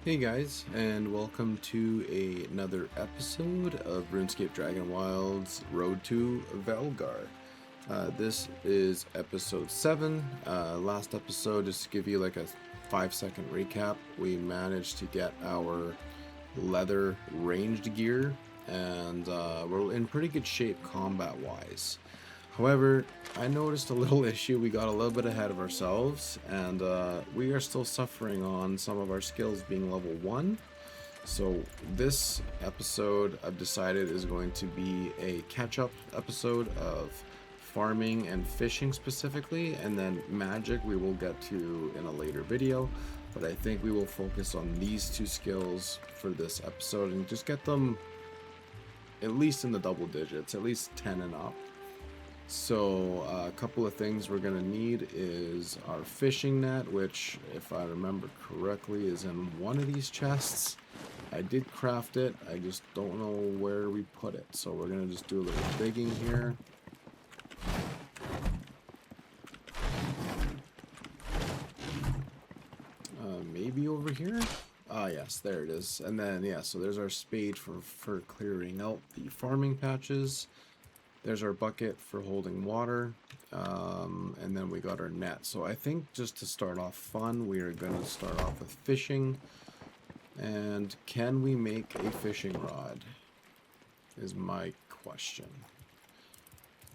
Hey guys, and welcome to another episode of Runescape Dragonwilds Road to Velgar. This is episode 7. Last episode, just to give you like a 5-second recap, we managed to get our leather ranged gear, and we're in pretty good shape combat-wise. However, I noticed a little issue. We got a little bit ahead of ourselves, and we are still suffering on some of our skills being level 1. So this episode, I've decided, is going to be a catch-up episode of farming and fishing specifically, and then magic we will get to in a later video. But I think we will focus on these two skills for this episode and just get them at least in the double digits, at least 10 and up. So a couple of things we're going to need is our fishing net, which, if I remember correctly, is in one of these chests. I did craft it, I just don't know where we put it. So we're going to just do a little digging here. Maybe over here? Ah, yes, there it is. And then, yeah, so there's our spade for clearing out the farming patches. There's our bucket for holding water, and then we got our net. So I think just to start off fun, we are going to start off with fishing. And can we make a fishing rod is my question.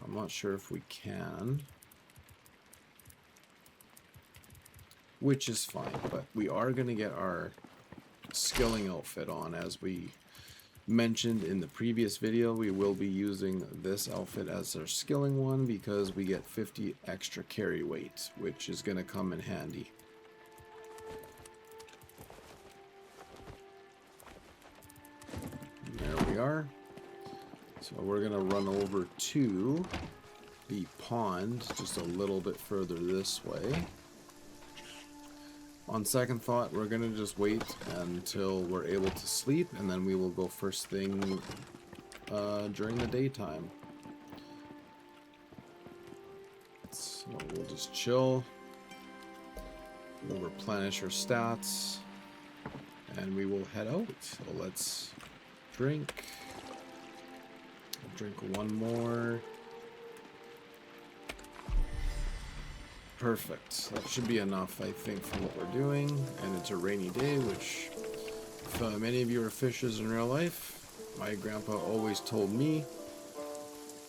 I'm not sure if we can, which is fine, but we are going to get our skilling outfit on. As we mentioned in the previous video, we will be using this outfit as our skilling one because we get 50 extra carry weight, which is going to come in handy. There we are. So we're going to run over to the pond just a little bit further this way. On second thought, we're going to just wait until we're able to sleep, and then we will go first thing during the daytime. So we'll just chill. We'll replenish our stats, and we will head out. So let's drink. I'll drink one more. Perfect. That should be enough, I think, for what we're doing. And it's a rainy day, which, if many of you are fishers in real life, my grandpa always told me,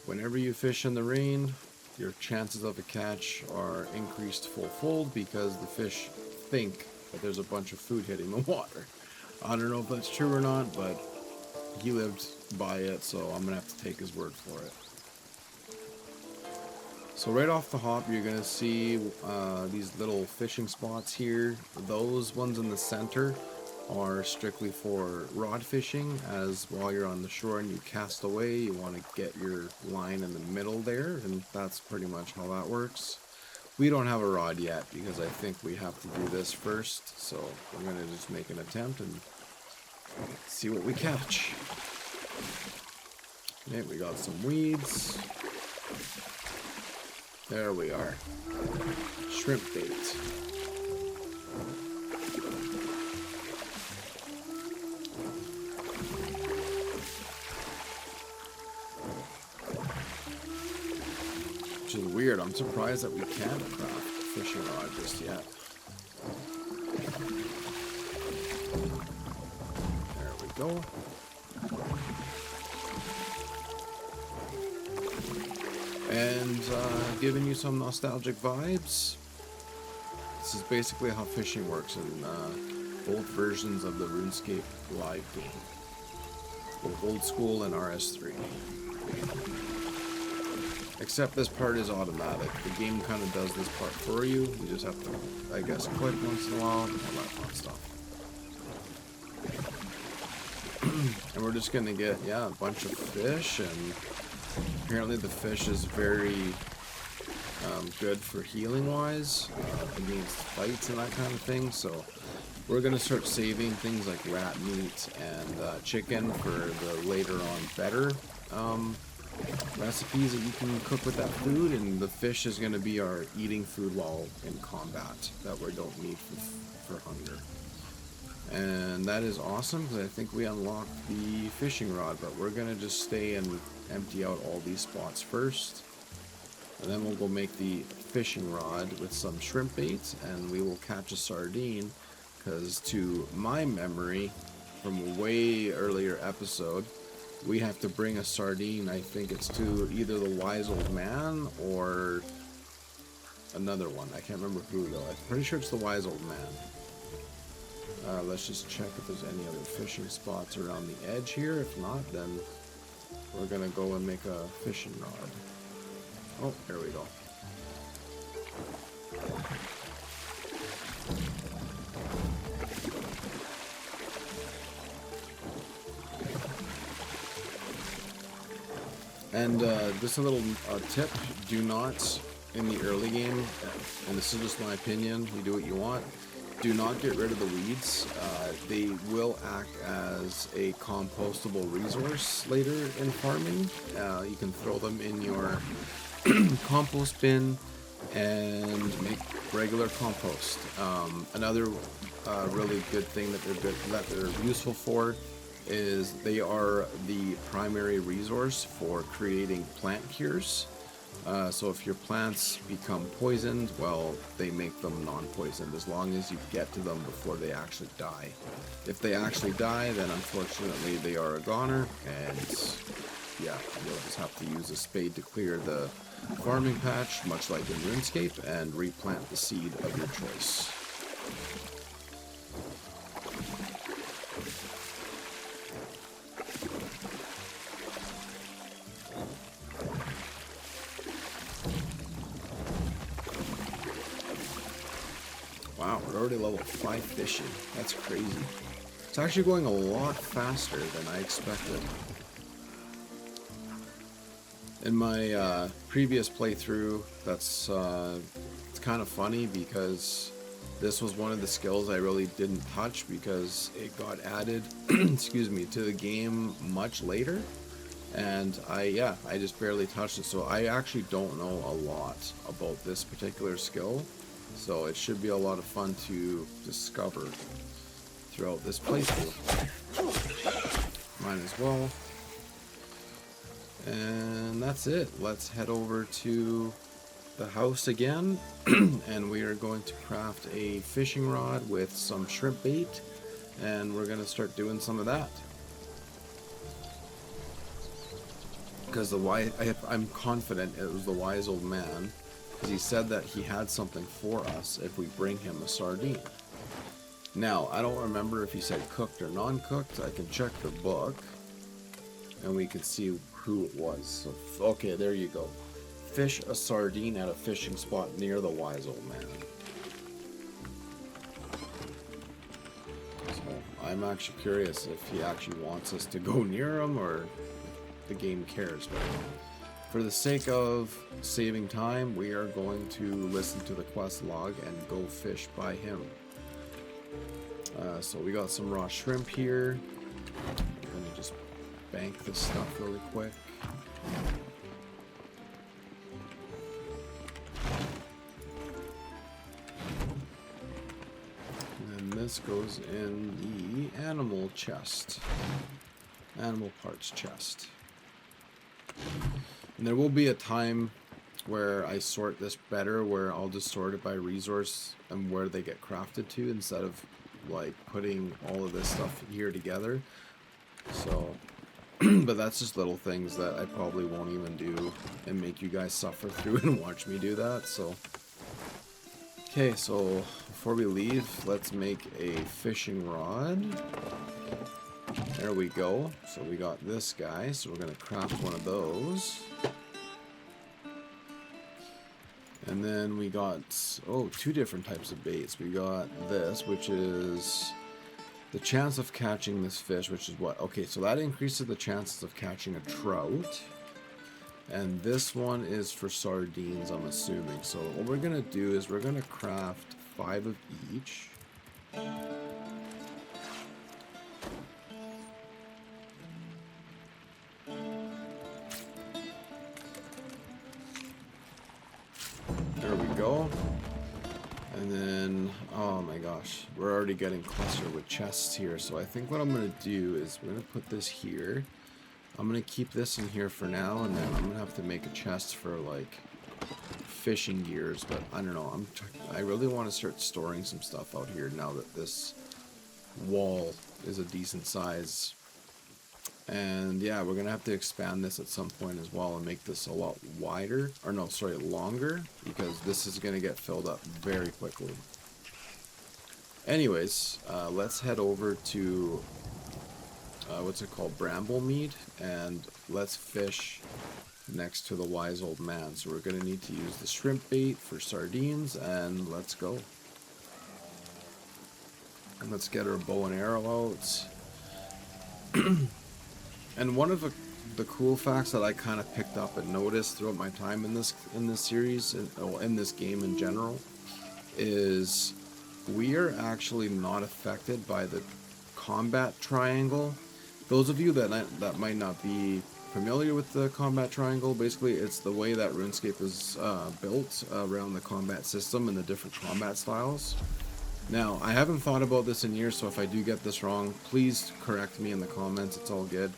whenever you fish in the rain, your chances of a catch are increased full-fold because the fish think that there's a bunch of food hitting the water. I don't know if that's true or not, but he lived by it, so I'm going to have to take his word for it. So right off the hop, you're going to see these little fishing spots here. Those ones in the center are strictly for rod fishing, as while you're on the shore and you cast away, you want to get your line in the middle there, and that's pretty much how that works. We don't have a rod yet because I think we have to do this first, so we're going to just make an attempt and see what we catch. Okay, we got some weeds. There we are. Shrimp bait. Which is weird. I'm surprised that we can't craft a fishing rod just yet. There we go. And giving you some nostalgic vibes. This is basically how fishing works in both versions of the RuneScape live game, both old school and RS3. Except this part is automatic. The game kind of does this part for you. You just have to, I guess, click once in a while and all that fun stuff. And we're just gonna get, yeah, a bunch of fish, and apparently the fish is very good for healing wise, against fights and that kind of thing. So we're going to start saving things like rat meat and chicken for the later on better recipes that you can cook with that food, and the fish is going to be our eating food while in combat that we don't need for hunger. And that is awesome because I think we unlocked the fishing rod, but we're gonna just stay and empty out all these spots first. And then we'll go make the fishing rod with some shrimp bait, and we will catch a sardine, because to my memory from a way earlier episode, we have to bring a sardine. I think it's to either the wise old man or another one. I can't remember who though. I'm pretty sure it's the wise old man. Let's just check if there's any other fishing spots around the edge here. If not, then we're gonna go and make a fishing rod. Oh, there we go. And just a little tip, do not, in the early game, and this is just my opinion, you do what you want, do not get rid of the weeds. They will act as a compostable resource later in farming. You can throw them in your compost bin and make regular compost. Another really good thing that they're useful for is they are the primary resource for creating plant cures. So if your plants become poisoned, well, they make them non-poisoned as long as you get to them before they actually die. If they actually die, then unfortunately they are a goner, and yeah, you'll just have to use a spade to clear the farming patch, much like in RuneScape, and replant the seed of your choice. Wow, we're already level 5 fishing. That's crazy. It's actually going a lot faster than I expected. In my previous playthrough, it's kind of funny because this was one of the skills I really didn't touch because it got added, excuse me, to the game much later. And I just barely touched it. So I actually don't know a lot about this particular skill. So it should be a lot of fun to discover throughout this playthrough. Might as well. And that's it. Let's head over to the house again. And we are going to craft a fishing rod with some shrimp bait. And we're going to start doing some of that. Because I'm confident it was the wise old man. Because he said that he had something for us if we bring him a sardine. Now, I don't remember if he said cooked or non-cooked. I can check the book. And we can see who it was. So, okay, there you go. Fish a sardine at a fishing spot near the wise old man. So, I'm actually curious if he actually wants us to go near him or if the game cares. But for the sake of saving time, we are going to listen to the quest log and go fish by him. So we got some raw shrimp here. I'm gonna just bank this stuff really quick. And then this goes in the animal chest. Animal parts chest. And there will be a time where I sort this better, where I'll just sort it by resource and where they get crafted to, instead of like putting all of this stuff here together. So, but that's just little things that I probably won't even do and make you guys suffer through and watch me do that. So, okay, so before we leave, let's make a fishing rod. There we go. So we got this guy, so we're going to craft one of those. And then we got, two different types of baits. We got this, which is the chance of catching this fish, which is what? Okay, so that increases the chances of catching a trout. And this one is for sardines, I'm assuming. So what we're going to do is we're going to craft 5 of each. There we go. And then, oh my gosh, we're already getting clustered with chests here. So I think what I'm going to do is we're going to put this here. I'm going to keep this in here for now, and then I'm going to have to make a chest for like fishing gears, but I don't know. I really want to start storing some stuff out here now that this wall is a decent size. And yeah, we're gonna have to expand this at some point as well and make this a lot wider, or no, sorry, longer, because this is gonna get filled up very quickly. Anyways, let's head over to what's it called, Bramblemead, and let's fish next to the wise old man. So we're gonna need to use the shrimp bait for sardines, and let's go. And let's get our bow and arrow out. And one of the cool facts that I kind of picked up and noticed throughout my time in this series, and in this game in general, is we are actually not affected by the combat triangle. Those of you that might not be familiar with the combat triangle, basically it's the way that RuneScape is built around the combat system and the different combat styles. Now, I haven't thought about this in years, so if I do get this wrong, please correct me in the comments. It's all good.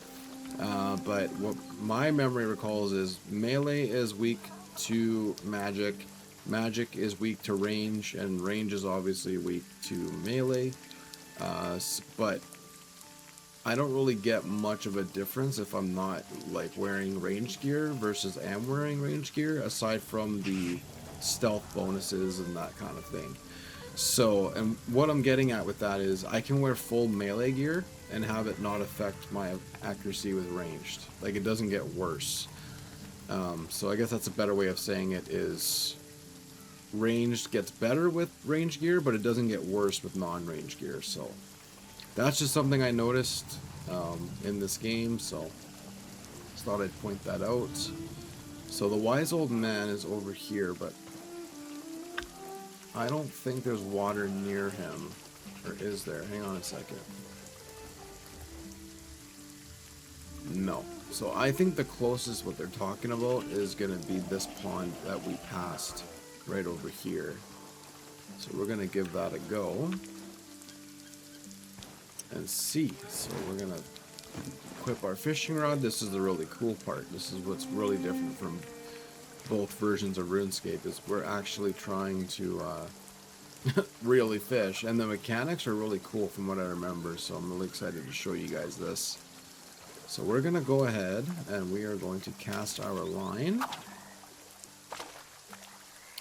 But what my memory recalls is melee is weak to magic, magic is weak to range, and range is obviously weak to melee. But I don't really get much of a difference if I'm not like wearing range gear versus am wearing range gear, aside from the stealth bonuses and that kind of thing. So, and what I'm getting at with that is I can wear full melee gear and have it not affect my accuracy with ranged. Like, it doesn't get worse. So I guess that's a better way of saying it is ranged gets better with range gear, but it doesn't get worse with non-range gear. So that's just something I noticed in this game, so just thought I'd point that out. So the wise old man is over here, but I don't think there's water near him. Or is there? Hang on a second. No. So I think the closest what they're talking about is going to be this pond that we passed right over here. So we're going to give that a go and see. So we're going to equip our fishing rod. This is the really cool part. This is what's really different from both versions of RuneScape, is we're actually trying to really fish, and the mechanics are really cool from what I remember, so I'm really excited to show you guys this. So we're gonna go ahead and we are going to cast our line.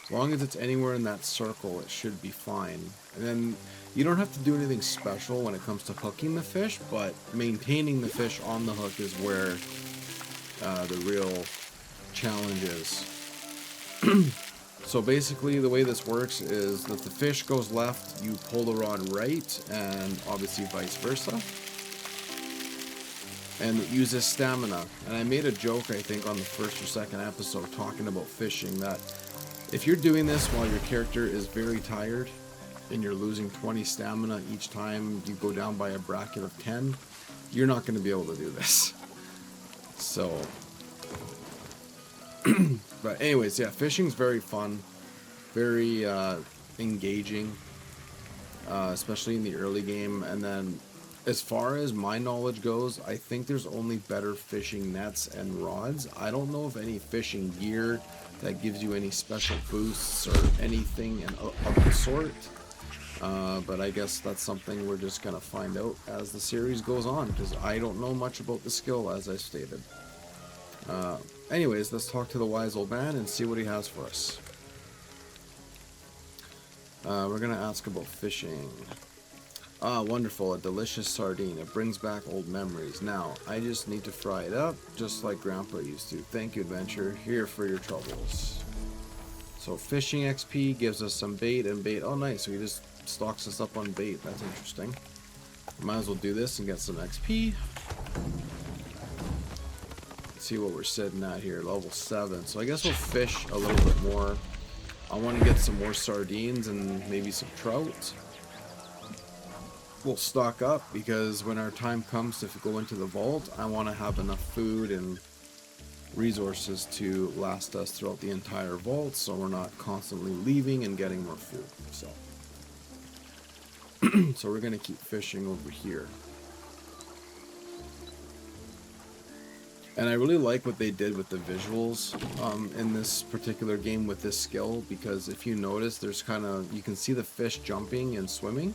As long as it's anywhere in that circle, it should be fine. And then you don't have to do anything special when it comes to hooking the fish, but maintaining the fish on the hook is where the real challenge is. So basically the way this works is that the fish goes left, you pull the rod right, and obviously vice versa. And it uses stamina. And I made a joke, I think, on the first or second episode talking about fishing, that if you're doing this while your character is very tired and you're losing 20 stamina each time you go down by a bracket of 10, you're not going to be able to do this. So but anyways, yeah, fishing's very fun, very engaging, especially in the early game. And then as far as my knowledge goes, I think there's only better fishing nets and rods. I don't know of any fishing gear that gives you any special boosts or anything of the sort, but I guess that's something we're just gonna find out as the series goes on, because I don't know much about the skill, as I stated. Anyways, let's talk to the wise old man and see what he has for us. We're gonna ask about fishing. Ah, wonderful, a delicious sardine. It brings back old memories. Now, I just need to fry it up, just like Grandpa used to. Thank you, adventure. Here for your troubles. So, fishing XP gives us some bait and bait. Oh, nice. So he just stocks us up on bait. That's interesting. Might as well do this and get some XP. See what we're sitting at here, level 7. So I guess we'll fish a little bit more. I want to get some more sardines and maybe some trout. We'll stock up, because when our time comes to go into the vault, I want to have enough food and resources to last us throughout the entire vault, so we're not constantly leaving and getting more food. So, so we're gonna keep fishing over here. And I really like what they did with the visuals in this particular game with this skill, because if you notice, there's kind of, you can see the fish jumping and swimming.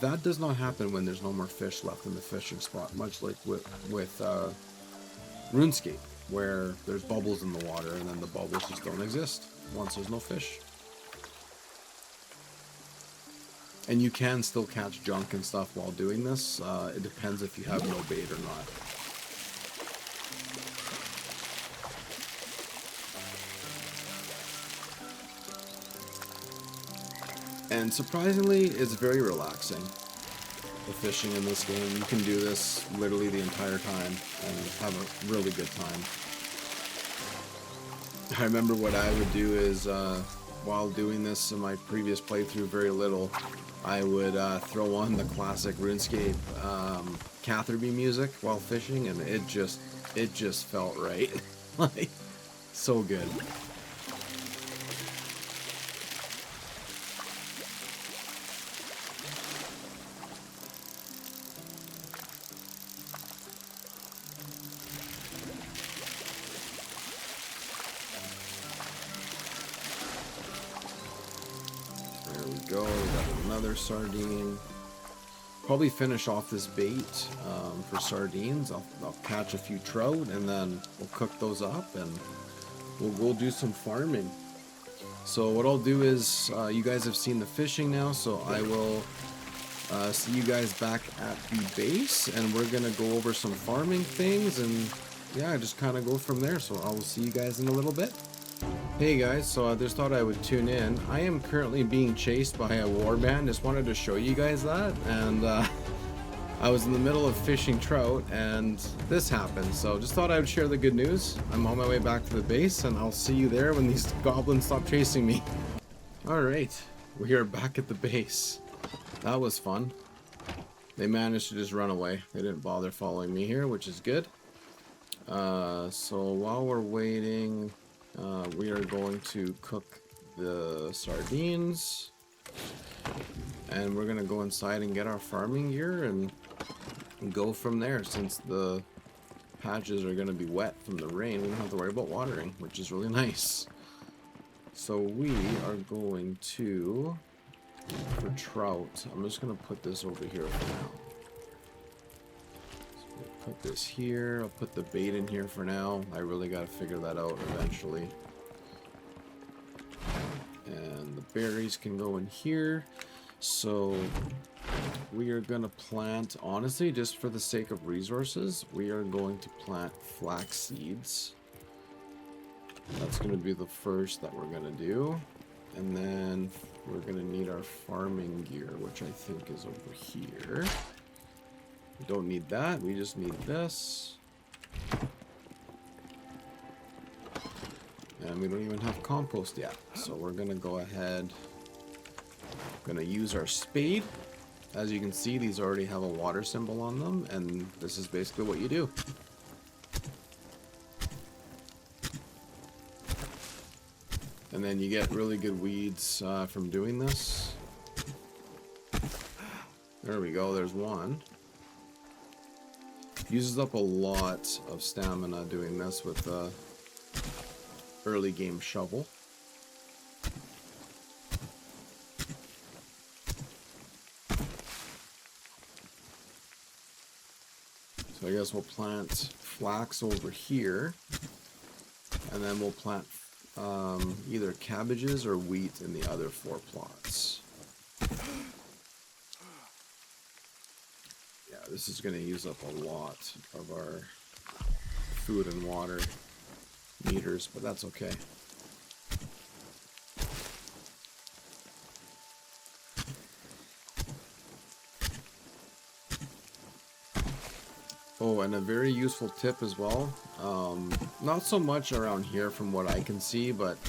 That does not happen when there's no more fish left in the fishing spot, much like with RuneScape, where there's bubbles in the water and then the bubbles just don't exist once there's no fish. And you can still catch junk and stuff while doing this. It depends if you have no bait or not. And surprisingly, it's very relaxing. The fishing in this game, you can do this literally the entire time and have a really good time. I remember what I would do is, while doing this in my previous playthrough, very little, I would throw on the classic RuneScape Catherby music while fishing, and it just felt right. Like, so good. Go, we got another sardine. Probably finish off this bait for sardines. I'll catch a few trout and then we'll cook those up and we'll go do some farming. So what I'll do is, you guys have seen the fishing now, so I will see you guys back at the base and we're gonna go over some farming things and yeah, just kind of go from there. So I will see you guys in a little bit. Hey guys, so I just thought I would tune in. I am currently being chased by a warband. Just wanted to show you guys that. And I was in the middle of fishing trout and this happened. So just thought I would share the good news. I'm on my way back to the base and I'll see you there when these goblins stop chasing me. Alright, we are back at the base. That was fun. They managed to just run away. They didn't bother following me here, which is good. So while we're waiting... we are going to cook the sardines and we're gonna go inside and get our farming gear and go from there. Since the patches are gonna be wet from the rain, we don't have to worry about watering, which is really nice. So we are going to, for trout, I'm just gonna put this over here for now. Put this here. I'll put the bait in here for now. I really got to figure that out eventually. And the berries can go in here. So we are going to plant, honestly, just for the sake of resources, we are going to plant flax seeds. That's going to be the first that we're going to do. And then we're going to need our farming gear, which I think is over here. We don't need that, we just need this. And we don't even have compost yet. So we're gonna go ahead. Gonna use our spade. As you can see, these already have a water symbol on them, and this is basically what you do. And then you get really good weeds from doing this. There we go, there's one. Uses up a lot of stamina doing this with the early game shovel. So I guess we'll plant flax over here, and then we'll plant either cabbages or wheat in the other 4 plots. This is going to use up a lot of our food and water meters, but that's okay. Oh, and a very useful tip as well. Not so much around here from what I can see, but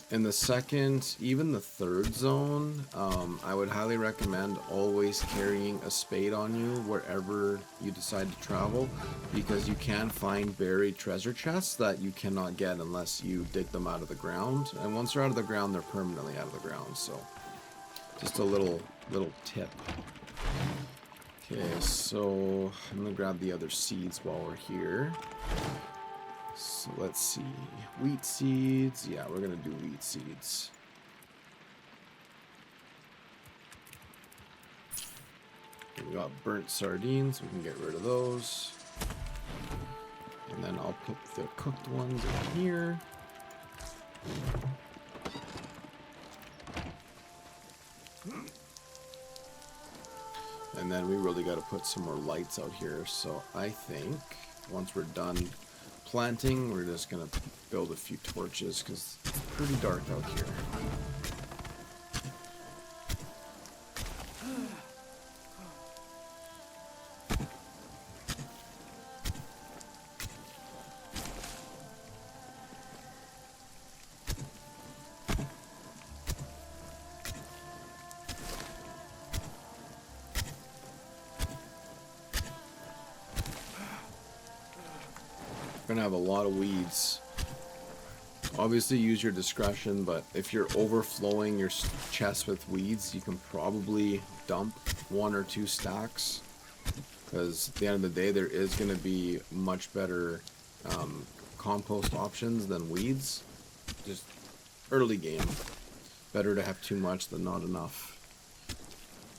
In the second, even the third zone, I would highly recommend always carrying a spade on you wherever you decide to travel, because you can find buried treasure chests that you cannot get unless you dig them out of the ground. And once they're out of the ground, they're permanently out of the ground. So, just a little tip. Okay, so I'm gonna grab the other seeds while we're here. So let's see, wheat seeds, yeah, we're gonna do wheat seeds. We got burnt sardines, we can get rid of those. And then I'll put the cooked ones in here. And then we really got to put some more lights out here. So I think once we're done planting, we're just gonna build a few torches because it's pretty dark out here. Gonna have a lot of weeds. Obviously use your discretion, but if you're overflowing your chest with weeds, you can probably dump 1 or 2 stacks, because at the end of the day there is going to be much better compost options than weeds. Just early game, better to have too much than not enough,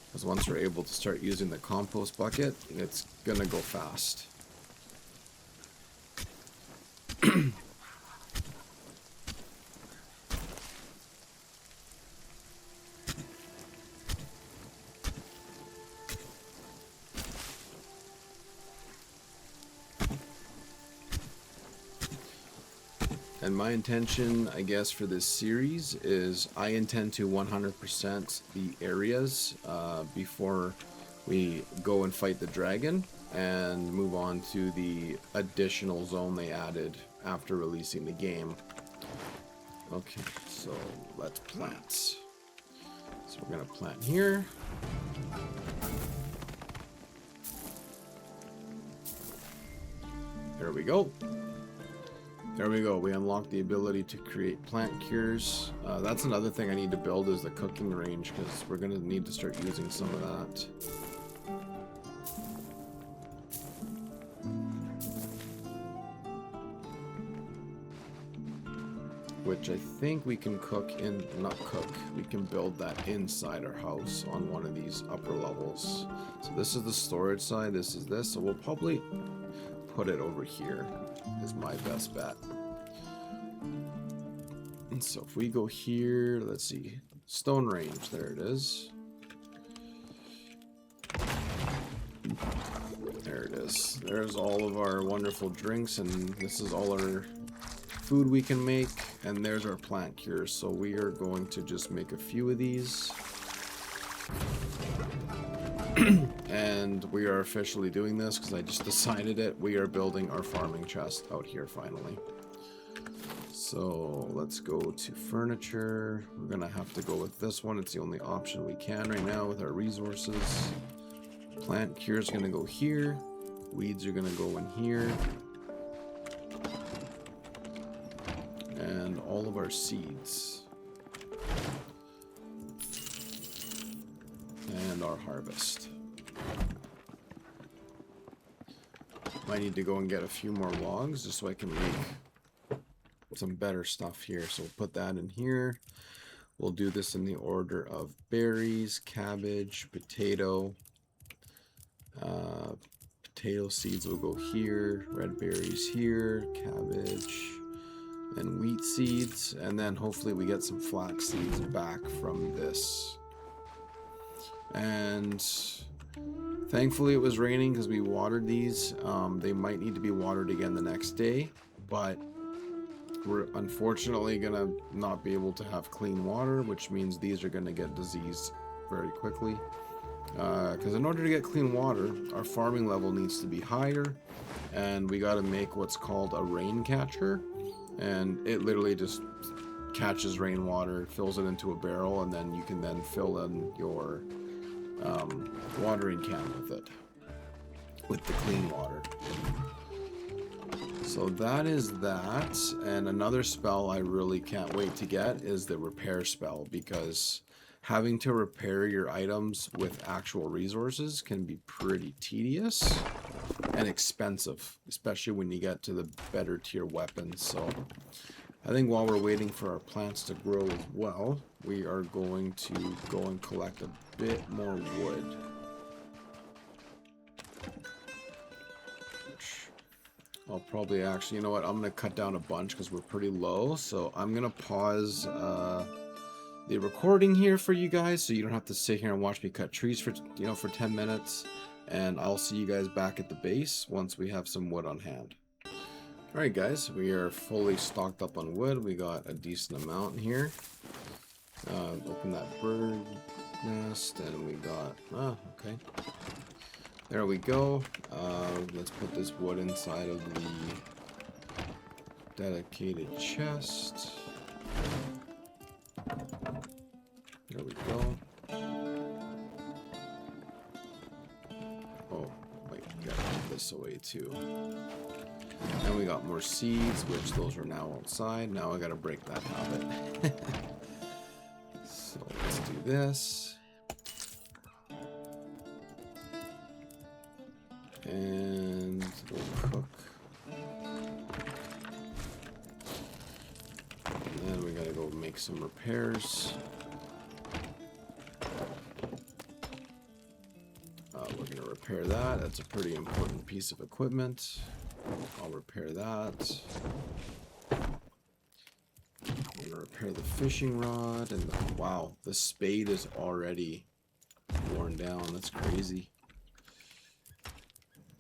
because once we're able to start using the compost bucket, it's gonna go fast. And my intention, I guess, for this series is I intend to 100% the areas before we go and fight the dragon and move on to the additional zone they added after releasing the game. Okay, so let's plant. So we're gonna plant here. There we go. There we go. We unlocked the ability to create plant cures. That's another thing I need to build is the cooking range, because we're going to need to start using some of that. Which I think we can cook in, not cook, we can build that inside our house on one of these upper levels. So this is the storage side, this is this, so we'll probably put it over here is my best bet. And so if we go here, let's see, stone range, there it is. There it is. There's all of our wonderful drinks, and this is all our food we can make, and there's our plant cures. So we are going to just make a few of these. And we are officially doing this because I just decided it. We are building our farming chest out here finally. So let's go to furniture. We're gonna have to go with this one. It's the only option we can right now with our resources. Plant cure is gonna go here. Weeds are gonna go in here. And all of our seeds. And our harvest. Might need to go and get a few more logs just so I can make some better stuff here. So we'll put that in here. We'll do this in the order of berries, cabbage, potato. Potato seeds will go here, red berries here, cabbage, and wheat seeds. And then hopefully we get some flax seeds back from this. And thankfully it was raining because we watered these. They might need to be watered again the next day, but we're unfortunately gonna not be able to have clean water, which means these are gonna get diseased very quickly. Because in order to get clean water, our farming level needs to be higher, and we got to make what's called a rain catcher, and it literally just catches rainwater, fills it into a barrel, and then you can then fill in your watering can with it, with the clean water. So that is that. And another spell I really can't wait to get is the repair spell, because having to repair your items with actual resources can be pretty tedious and expensive, especially when you get to the better tier weapons. So I think while we're waiting for our plants to grow as well, we are going to go and collect a bit more wood. I'll probably actually, you know what, I'm going to cut down a bunch because we're pretty low. So I'm going to pause the recording here for you guys, so you don't have to sit here and watch me cut trees for, you know, for 10 minutes. And I'll see you guys back at the base once we have some wood on hand. Alright guys, we are fully stocked up on wood. We got a decent amount here. Open that bird nest, and we got, okay. There we go. Let's put this wood inside of the dedicated chest. There we go. Oh, wait, gotta put this away too. And we got more seeds, which those are now outside. Now I gotta break that habit. So let's do this. And we'll cook. And then we gotta go make some repairs. We're gonna repair that. That's a pretty important piece of equipment. I'll repair that. I'm gonna repair the fishing rod, and wow, the spade is already worn down. That's crazy.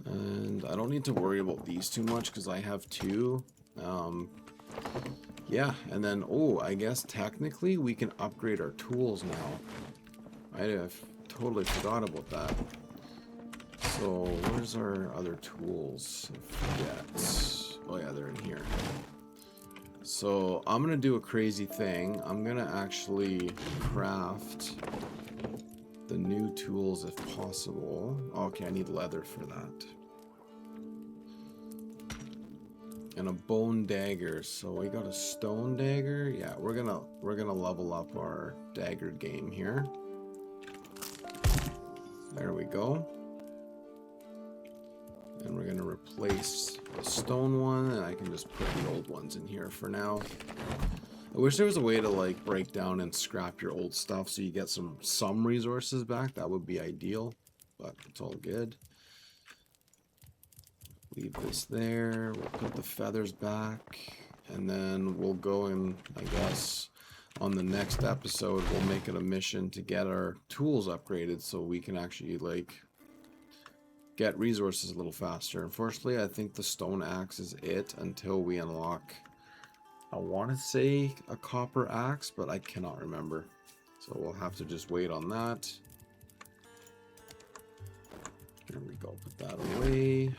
And I don't need to worry about these too much because I have two. Yeah, and then, oh, I guess technically we can upgrade our tools now. I've totally forgot about that. So, where's our other tools? I forget. Oh yeah, they're in here. So, I'm going to do a crazy thing. I'm going to actually craft the new tools if possible. Okay, I need leather for that. And a bone dagger. So we got a stone dagger. Yeah, we're gonna level up our dagger game here. There we go. And we're gonna replace the stone one, and I can just put the old ones in here for now. I wish there was a way to like break down and scrap your old stuff so you get some resources back. That would be ideal, but it's all good. Leave this there. We'll put the feathers back, and then we'll go and, I guess, on the next episode, we'll make it a mission to get our tools upgraded so we can actually like get resources a little faster. Unfortunately, I think the stone axe is it until we unlock, I want to say, a copper axe, but I cannot remember. So we'll have to just wait on that. There we go. Put that away.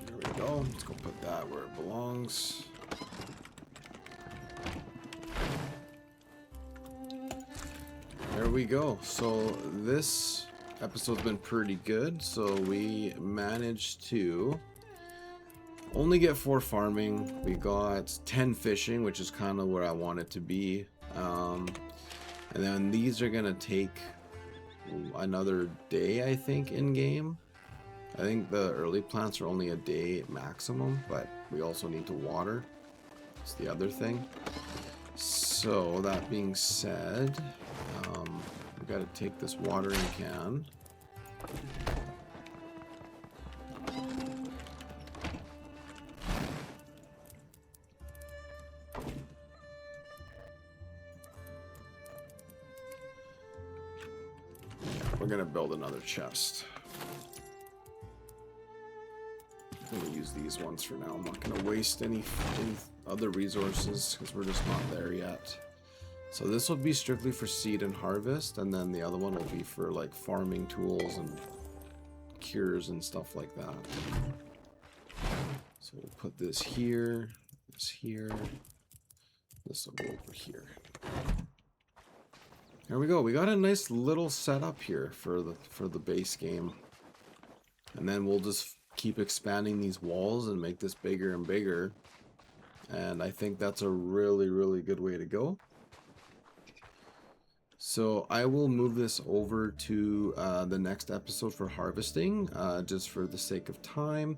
There we go. Let's go put that where it belongs. There we go. So this episode's been pretty good. So we managed to only get 4 farming. We got 10 fishing, which is kind of where I want it to be. And then these are gonna take another day, I think, in game. I think the early plants are only a day maximum, but we also need to water. It's the other thing. So that being said, we got to take this watering can. We're gonna build another chest. I'm gonna use these ones for now. I'm not gonna waste any other resources because we're just not there yet. So this will be strictly for seed and harvest, and then the other one will be for like farming tools and cures and stuff like that. So we'll put this here, this here, this will go over here. There we go. We got a nice little setup here for the base game. And then we'll just keep expanding these walls and make this bigger and bigger. And I think that's a really, really good way to go. So I will move this over to the next episode for harvesting, just for the sake of time.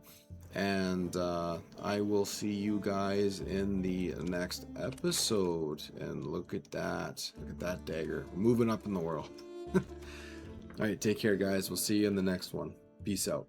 And I will see you guys in the next episode. And look at that. Look at that dagger. Moving up in the world. Alright, take care, guys. We'll see you in the next one. Peace out.